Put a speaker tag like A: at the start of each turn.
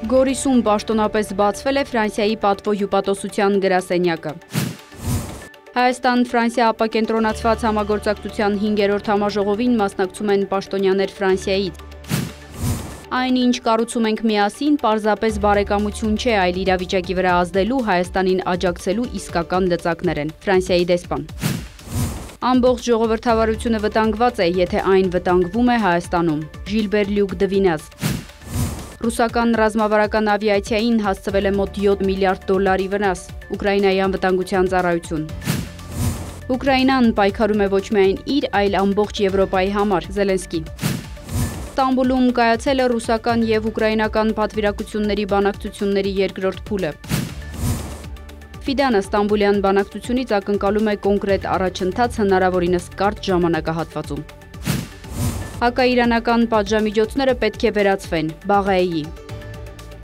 A: Գորիսում պաշտոնապես բացվել է Ֆրանսիայի պատվո հյուպատոսության գրասենյակը։ Հայաստան-Ֆրանսիա ապակենտրոնացված համագործակցության 5-րդ համաժողովին մասնակցում են պաշտոնյաներ Ֆրանսիայից։ Այն, ինչ կառուցում ենք միասին, պարզապես բարեկամություն չէ, այլ իրավիճակի վրա ազդելու, Հայաստանին աջակցելու իսկական լծակներ են։ Ֆրանսիայի դեսպան։ Ամբողջ ժողովրդավարությունը վտանգված է, եթե այն վտանգվում է Հայաստանում։ Ժիլբեր Լյուկ Դվինազ։ Ռուսական ռազմավարական ավիացիային հասցվել է մոտ 7 միլիարդ դոլարի վնաս։ Ուկրաինայի անվտանգության ծառայություն։ Ուկրաինան պայքարում է ոչ միայն իր, այլ ամբողջ Եվրոպայի համար։ Զելենսկի։ Ստամբուլում կայացել է ռուսական և ուկրաինական պատվիրակությունների բանակցությունների երկրորդ փուլը։ Ֆիդանը ստամբուլյան բանակցությունից ակնկալում է կոնկրետ առաջընթաց հնարավորինս կարճ ժամանակահատվածում։ Հակաիրանական պատժամիջոցները պետք է վերացվեն։ Բաղաեի։